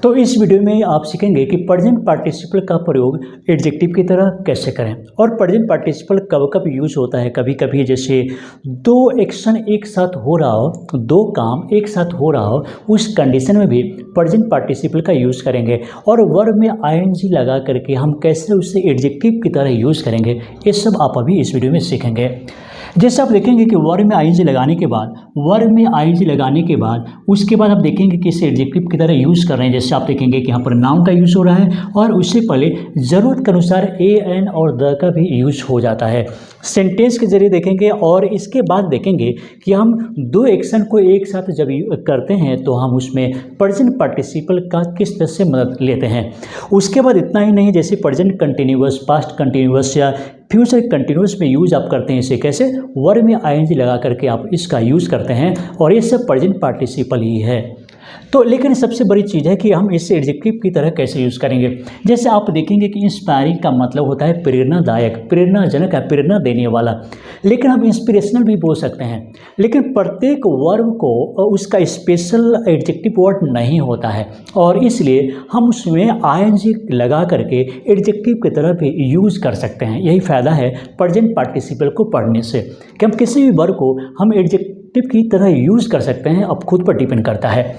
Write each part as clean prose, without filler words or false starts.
तो इस वीडियो में आप सीखेंगे कि प्रेजेंट पार्टिसिपल का प्रयोग एडजेक्टिव की तरह कैसे करें और प्रेजेंट पार्टिसिपल कब कब यूज होता है। कभी कभी जैसे दो एक्शन एक साथ हो रहा हो, दो काम एक साथ हो रहा हो, उस कंडीशन में भी प्रेजेंट पार्टिसिपल का यूज़ करेंगे। और वर्ब में आईएनजी लगा करके हम कैसे उसे एडजेक्टिव की तरह यूज़ करेंगे, ये सब आप अभी इस वीडियो में सीखेंगे। जैसे आप देखेंगे कि वर्ब में आईएनजी लगाने के बाद उसके बाद आप देखेंगे कि इसे एडजेक्टिव की तरह यूज़ कर रहे हैं। जैसे आप देखेंगे कि यहाँ पर नाउन का यूज़ हो रहा है और उससे पहले ज़रूरत के अनुसार ए एन और द का भी यूज हो जाता है सेंटेंस के जरिए देखेंगे। और इसके बाद देखेंगे कि हम दो एक्शन को एक साथ जब करते हैं तो हम उसमें प्रेजेंट पार्टिसिपल का किस तरह से मदद लेते हैं। उसके बाद इतना ही नहीं, जैसे प्रेजेंट कंटिन्यूअस, पास्ट कंटिन्यूअस या फ्यूचर कंटिन्यूअस में यूज आप करते हैं। इसे कैसे वर्ब में आईएनजी लगा करके आप इसका यूज़ करते हैं और ये सब प्रेजेंट पार्टिसिपल ही है। तो लेकिन सबसे बड़ी चीज़ है कि हम इसे एडजेक्टिव की तरह कैसे यूज़ करेंगे। जैसे आप देखेंगे कि इंस्पायरिंग का मतलब होता है प्रेरणादायक, प्रेरणाजनक है, प्रेरणा देने वाला। लेकिन हम इंस्पिरेशनल भी बोल सकते हैं। लेकिन प्रत्येक वर्ब को उसका स्पेशल एडजेक्टिव वर्ड नहीं होता है और इसलिए हम उसमें आईएनजी लगा करके एडजेक्टिव की तरह भी यूज़ कर सकते हैं। यही फ़ायदा है प्रेजेंट पार्टिसिपल को पढ़ने से कि हम किसी भी वर्ब को हम एडजेक्टिव की तरह यूज़ कर सकते हैं। अब खुद पर डिपेंड करता है।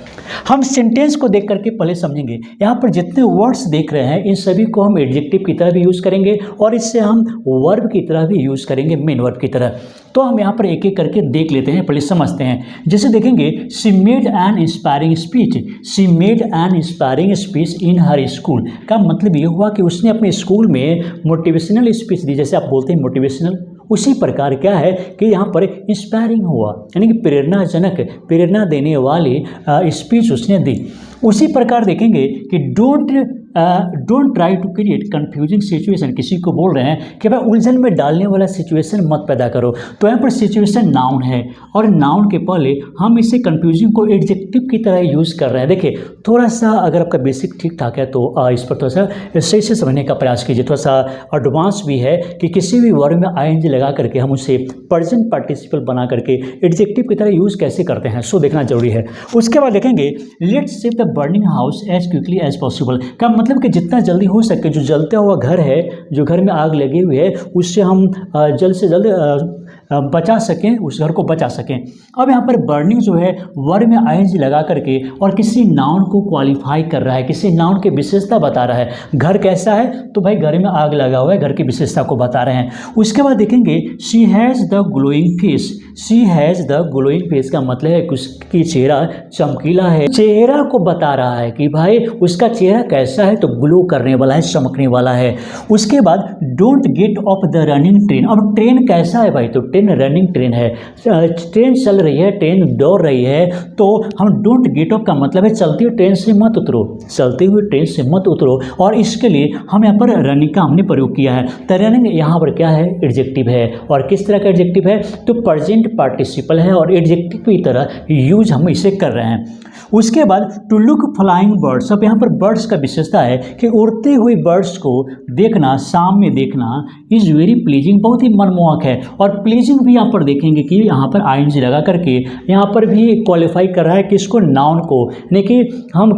हम सेंटेंस को देख करके पहले समझेंगे। यहाँ पर जितने वर्ड्स देख रहे हैं इन सभी को हम एडजेक्टिव की तरह भी यूज़ करेंगे और इससे हम वर्ब की तरह भी यूज़ करेंगे, मेन वर्ब की तरह। तो हम यहाँ पर एक एक करके देख लेते हैं, पहले समझते हैं। जैसे देखेंगे she made an inspiring speech, she made an inspiring speech in her school का मतलब ये हुआ कि उसने अपने स्कूल में मोटिवेशनल स्पीच दी। जैसे आप बोलते हैं मोटिवेशनल, उसी प्रकार क्या है कि यहाँ पर इंस्पायरिंग हुआ, यानी कि प्रेरणाजनक, प्रेरणा देने वाली स्पीच उसने दी। उसी प्रकार देखेंगे कि don't try to create confusing situation, किसी को बोल रहे हैं कि भाई उलझन में डालने वाला सिचुएशन मत पैदा करो। तो यहाँ पर सिचुएशन नाउन है और नाउन के पहले हम इसे कन्फ्यूजिंग को एडजेक्टिव की तरह यूज़ कर रहे हैं। देखिए थोड़ा सा अगर आपका बेसिक ठीक ठाक है तो इस पर थोड़ा सा सही से समझने का प्रयास कीजिए। थोड़ा सा एडवांस भी है कि किसी भी वर्ड में आईएनजी लगा करके हम उसे प्रेजेंट पार्टिसिपल बना करके एडजेक्टिव की तरह यूज़ कैसे करते हैं, सो देखना जरूरी है। उसके बाद देखेंगे let's shift the burning house as quickly as possible का मतलब कि जितना जल्दी हो सके जो जलता हुआ घर है, जो घर में आग लगी हुई है, उससे हम जल्द से जल्द बचा सकें, उस घर को बचा सकें। अब यहाँ पर बर्निंग जो है वर्ब में आईएनजी लगा करके और किसी नाउन को क्वालिफाई कर रहा है, किसी नाउन की विशेषता बता रहा है। घर कैसा है तो भाई घर में आग लगा हुआ है, घर की विशेषता को बता रहे हैं। उसके बाद देखेंगे she has the glowing face, she has the glowing face का मतलब है कि उसकी चेहरा चमकीला है, चेहरा को बता रहा है कि भाई उसका चेहरा कैसा है तो ग्लो करने वाला है, चमकने वाला है। उसके बाद don't get of the running train, अब ट्रेन कैसा है भाई तो ट्रेन रनिंग ट्रेन है, ट्रेन चल रही है, ट्रेन दौड़ रही है। तो हम डोंट गेट ऑफ का मतलब है चलती हुई ट्रेन से मत उतरो, चलती हुई ट्रेन से मत उतरो। और इसके लिए हम यहाँ पर रनिंग का हमने प्रयोग किया है। तो रनिंग यहाँ पर क्या है, एडजेक्टिव है। और किस तरह का एडजेक्टिव है तो प्रेजेंट पार्टिसिपल है और एडजेक्टिव की तरह यूज हम इसे कर रहे हैं। उसके बाद टू लुक फ्लाइंग बर्ड्स, अब यहाँ पर बर्ड्स का विशेषता है कि उड़ते हुए बर्ड्स को देखना, शाम में देखना इज़ वेरी प्लीजिंग, बहुत ही मनमोहक है। और प्लीजिंग भी यहाँ पर देखेंगे कि यहाँ पर आईएनजी लगा करके यहाँ पर भी क्वालिफाई कर रहा है किसको, नाउन को। यानी कि हम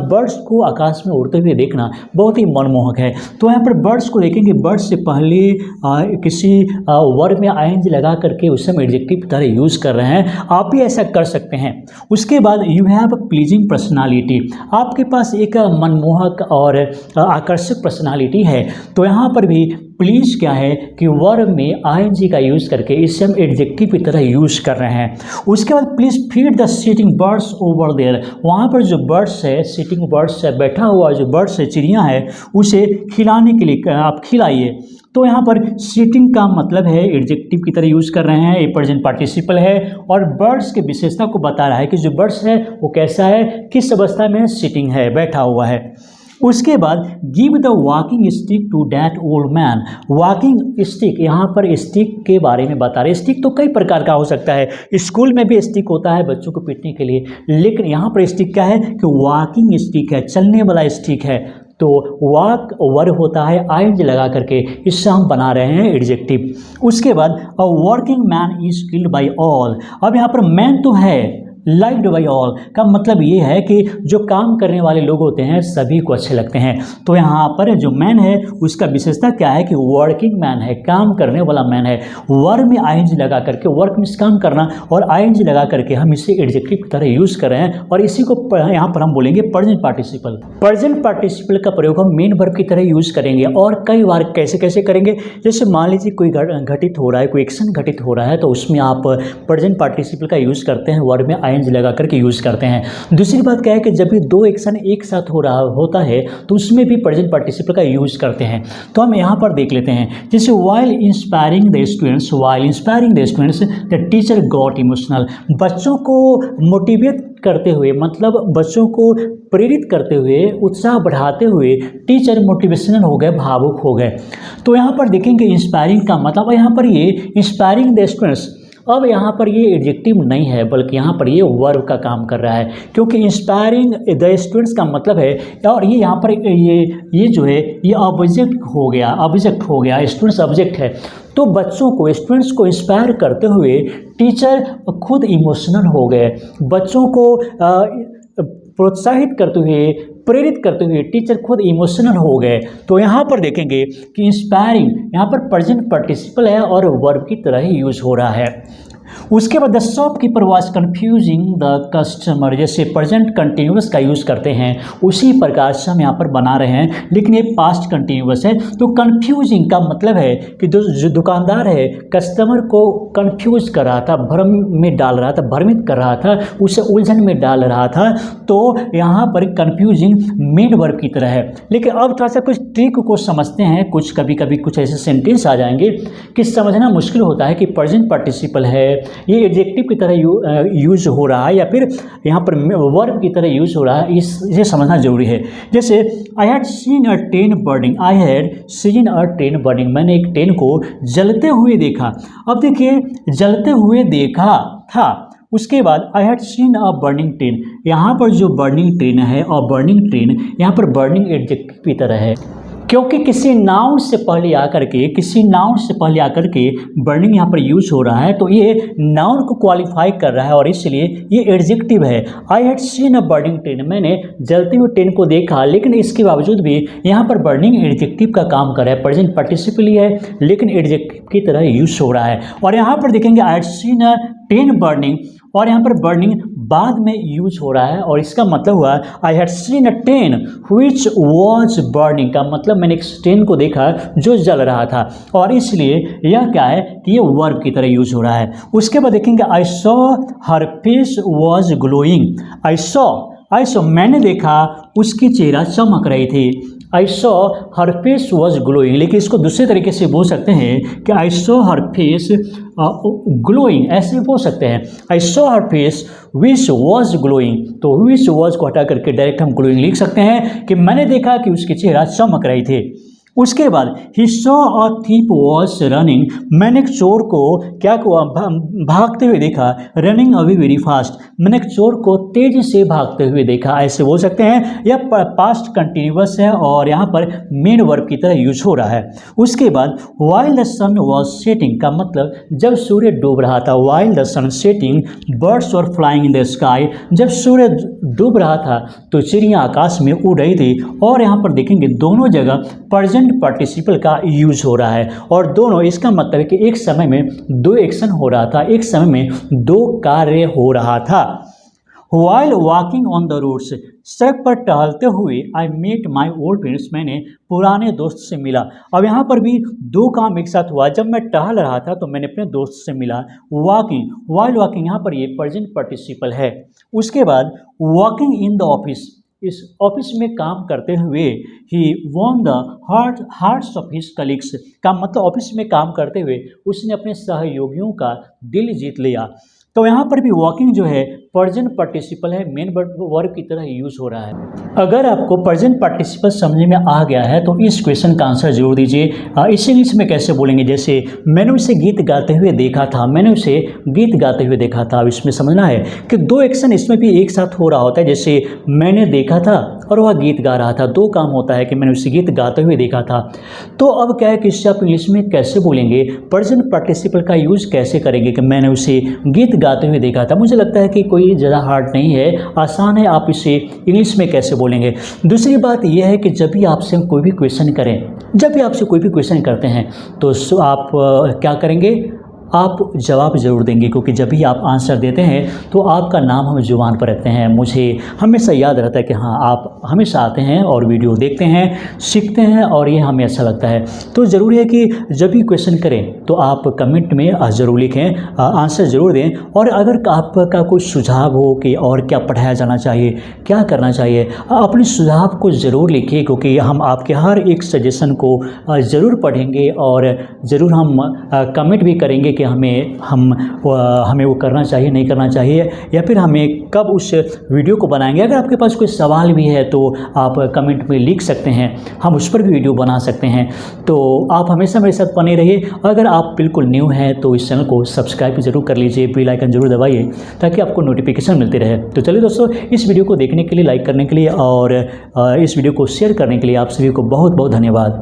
बर्ड्स को आकाश में उड़ते हुए देखना बहुत ही मनमोहक है। तो यहाँ पर बर्ड्स को देखेंगे, बर्ड्स से पहले किसी वर्ड में आईएनजी लगा करके उसे हम एडजेक्टिव की तरह यूज़ कर रहे हैं। आप भी ऐसा कर सकते हैं। उसके बाद यू हैव प्लीजिंग पर्सनालिटी, आपके पास एक मनमोहक और आकर्षक पर्सनालिटी है। तो यहाँ पर भी प्लीज क्या है कि वर्ब में आईएनजी का यूज़ करके इसे हम एडजेक्टिव की तरह यूज़ कर रहे हैं। उसके बाद please feed the sitting birds over there, वहाँ पर जो बर्ड्स है, सिटिंग बर्ड्स है, बैठा हुआ जो बर्ड्स है, चिड़ियाँ है, उसे खिलाने के लिए आप खिलाइए। तो यहाँ पर सिटिंग का मतलब है एडजेक्टिव की तरह यूज़ कर रहे हैं, ये प्रेजेंट पार्टिसिपल है और बर्ड्स की विशेषता को बता रहा है कि जो बर्ड्स है वो कैसा है, किस अवस्था में सिटिंग है, बैठा हुआ है। उसके बाद give the walking stick to that old man, walking stick, यहाँ पर स्टिक के बारे में बता रहे। स्टिक तो कई प्रकार का हो सकता है, स्कूल में भी स्टिक होता है बच्चों को पीटने के लिए, लेकिन यहाँ पर स्टिक क्या है कि वॉकिंग स्टिक है, चलने वाला स्टिक है। तो वॉक वर्ब होता है आईएनजी लगा करके, इससे हम बना रहे हैं एडजेक्टिव। उसके बाद a working man is killed by all, अब यहाँ पर मैन तो है लाइक्ड बाई ऑल का मतलब ये है कि जो काम करने वाले लोग होते हैं सभी को अच्छे लगते हैं। तो यहाँ पर जो मैन है उसका विशेषता क्या है कि वर्किंग मैन है, काम करने वाला मैन है। वर्ब में आईएनजी लगा करके, वर्क मींस काम करना, और आईएनजी लगा करके हम इसे एडजेक्टिव की तरह यूज कर रहे हैं और इसी को यहाँ पर हम बोलेंगे प्रेजेंट पार्टिसिपल। प्रेजेंट पार्टिसिपल का प्रयोग हम मेन वर्ब की तरह यूज करेंगे और कई बार कैसे कैसे करेंगे। जैसे मान लीजिए कोई घटित हो रहा है, कोई एक्शन घटित हो रहा है तो उसमें आप प्रेजेंट पार्टिसिपल का यूज करते हैं, वर्ब में आईएनजी लगा करके यूज करते हैं। दूसरी बात क्या है कि जब भी दो एक्शन एक साथ हो रहा होता है तो उसमें भी प्रेजेंट पार्टिसिपल का यूज करते हैं। तो हम यहाँ पर देख लेते हैं, जैसे while inspiring the students, while inspiring the students the teacher got emotional. बच्चों को मोटिवेट करते हुए, मतलब बच्चों को प्रेरित करते हुए, उत्साह बढ़ाते हुए टीचर मोटिवेशनल हो गए, भावुक हो गए। तो यहाँ पर देखेंगे इंस्पायरिंग का मतलब यहाँ पर ये इंस्पायरिंग द स्टूडेंट्स, अब यहाँ पर ये एडजेक्टिव नहीं है बल्कि यहाँ पर ये वर्ब का काम कर रहा है, क्योंकि इंस्पायरिंग द स्टूडेंट्स का मतलब है, और ये यहाँ पर ये जो है ये ऑब्जेक्ट हो गया, ऑब्जेक्ट हो गया, स्टूडेंट्स ऑब्जेक्ट है। तो बच्चों को, स्टूडेंट्स को इंस्पायर करते हुए टीचर खुद इमोशनल हो गए। बच्चों को प्रोत्साहित करते हुए, प्रेरित करते हुए टीचर खुद इमोशनल हो गए। तो यहाँ पर देखेंगे कि इंस्पायरिंग यहाँ पर प्रेजेंट पार्टिसिपल है और वर्ब की तरह ही यूज हो रहा है। उसके बाद the shopkeeper was confusing the customer, जैसे प्रेजेंट कंटिन्यूअस का यूज़ करते हैं उसी प्रकार से हम यहाँ पर बना रहे हैं, लेकिन ये पास्ट कंटिन्यूअस है। तो कन्फ्यूजिंग का मतलब है कि जो दुकानदार है कस्टमर को कन्फ्यूज कर रहा था, भ्रम में डाल रहा था, भ्रमित कर रहा था, उसे उलझन में डाल रहा था। तो यहाँ पर कन्फ्यूजिंग मेन वर्ब की तरह है। लेकिन अब थोड़ा सा कुछ ट्रिक को समझते हैं। कुछ कभी कभी कुछ ऐसे सेंटेंस आ जाएंगे कि समझना मुश्किल होता है कि प्रेजेंट पार्टिसिपल है, ये एडजेक्टिव की तरह यूज हो रहा है या फिर यहाँ पर वर्ब की तरह यूज हो रहा है, इसे समझना जरूरी है। जैसे I had seen a train burning, I had seen a train burning, मैंने एक ट्रेन को जलते हुए देखा। अब देखिए जलते हुए देखा था, उसके बाद I had seen a burning train, यहाँ पर जो बर्निंग ट्रेन है और बर्निंग ट्रेन यहाँ पर बर्निंग एडजेक्टिव की तरह है, क्योंकि किसी नाउन से पहले आकर के बर्निंग यहाँ पर यूज हो रहा है, तो ये नाउन को क्वालिफाई कर रहा है और इसलिए ये एडजेक्टिव है। I had seen a burning train, मैंने जलती हुई ट्रेन को देखा, लेकिन इसके बावजूद भी यहाँ पर बर्निंग एडजेक्टिव का काम कर रहा है, प्रेजेंट पार्टिसिपल ही है लेकिन एडजेक्टिव की तरह यूज हो रहा है। और यहाँ पर देखेंगे I had seen a train burning, और यहाँ पर बर्निंग बाद में यूज हो रहा है और इसका मतलब हुआ I had seen a train which was burning, का मतलब मैंने एक ट्रेन को देखा जो जल रहा था, और इसलिए यह क्या है कि ये वर्ब की तरह यूज हो रहा है। उसके बाद देखेंगे I saw her face was glowing, I saw मैंने देखा उसकी चेहरा चमक रही थी। I saw her face was glowing, लेकिन इसको दूसरे तरीके से बोल सकते हैं कि I saw her face glowing, ऐसे बोल सकते हैं I saw her face which was glowing. तो विच वॉज को हटा करके डायरेक्ट हम ग्लोइंग लिख सकते हैं कि मैंने देखा कि उसकी चेहरा चमक रही थी। उसके बाद he saw a thief was running, मैंने एक चोर को क्या भागते हुए देखा, रनिंग अवे वेरी फास्ट, मैंने एक चोर को तेजी से भागते हुए देखा, ऐसे बोल सकते हैं। यह पास्ट कंटिन्यूअस है और यहाँ पर मेन वर्ब की तरह यूज हो रहा है। उसके बाद while the sun was setting, का मतलब जब सूर्य डूब रहा था, while the sun setting birds were flying in the sky, जब सूर्य डूब रहा था तो चिड़ियाँ आकाश में उड़ रही थी। और यहाँ पर देखेंगे दोनों जगह प्रेजेंट पार्टिसिपल का यूज हो रहा है और दोनों, इसका मतलब है कि एक समय में दो एक्शन हो रहा था, एक समय में दो कार्य हो रहा था। While walking on the roads, सड़क पर टहलते हुए I met my old friends, मैंने पुराने दोस्त से मिला। अब यहाँ पर भी दो काम एक साथ हुआ, जब मैं टहल रहा था तो मैंने अपने दोस्त से मिला। वॉकिंग, वाइल वॉकिंग यहाँ पर ये प्रेजेंट पार्टिसिपल है। उसके बाद वॉकिंग इन द ऑफिस, इस ऑफिस में काम करते हुए ही won the hearts of his colleagues, का मतलब ऑफिस में काम करते हुए उसने अपने सहयोगियों का दिल जीत लिया। तो यहाँ पर भी वॉकिंग जो है प्रेजेंट पार्टिसिपल है, मेन वर्ब की तरह यूज हो रहा है। अगर आपको प्रेजेंट पार्टिसिपल समझ में आ गया है तो इस क्वेश्चन का आंसर जरूर दीजिए। इसे इंग्लिश में कैसे बोलेंगे, जैसे मैंने उसे गीत गाते हुए देखा था, मैंने उसे गीत गाते हुए देखा था। अब इसमें समझना है कि दो एक्शन इसमें भी एक साथ हो रहा होता है, जैसे मैंने देखा था और वह गीत गा रहा था, दो काम होता है कि मैंने उसे गीत गाते हुए देखा था। तो अब क्या है कि इससे आप इंग्लिश में कैसे बोलेंगे, प्रेजेंट पार्टिसिपल का यूज कैसे करेंगे कि मैंने उसे गीत गाते हुए देखा था। मुझे लगता है कि कोई ज़्यादा हार्ड नहीं है, आसान है, आप इसे इंग्लिश में कैसे बोलेंगे। दूसरी बात यह है कि जब भी आपसे कोई भी क्वेश्चन करें, जब भी आपसे कोई भी क्वेश्चन करते हैं तो आप क्या करेंगे, आप जवाब ज़रूर देंगे, क्योंकि जब भी आप आंसर देते हैं तो आपका नाम हम ज़ुबान पर रखते हैं। मुझे हमेशा याद रहता है कि हाँ, आप हमेशा आते हैं और वीडियो देखते हैं, सीखते हैं, और ये हमें अच्छा लगता है। तो ज़रूरी है कि जब भी क्वेश्चन करें तो आप कमेंट में ज़रूर लिखें, आंसर ज़रूर दें। और अगर आपका कोई सुझाव हो कि और क्या पढ़ाया जाना चाहिए, क्या करना चाहिए, अपने सुझाव को ज़रूर लिखिए, क्योंकि हम आपके हर एक सजेशन को ज़रूर पढ़ेंगे और ज़रूर हम कमेंट भी करेंगे कि हमें वो करना चाहिए, नहीं करना चाहिए, या फिर हमें कब उस वीडियो को बनाएंगे। अगर आपके पास कोई सवाल भी है तो आप कमेंट में लिख सकते हैं, हम उस पर भी वीडियो बना सकते हैं। तो आप हमेशा मेरे साथ बने रहिए। अगर आप बिल्कुल न्यू हैं तो इस चैनल को सब्सक्राइब ज़रूर कर लीजिए, बेल आइकन ज़रूर दबाइए ताकि आपको नोटिफिकेशन मिलती रहे। तो चलिए दोस्तों, इस वीडियो को देखने के लिए, लाइक करने के लिए और इस वीडियो को शेयर करने के लिए आप सभी को बहुत बहुत धन्यवाद।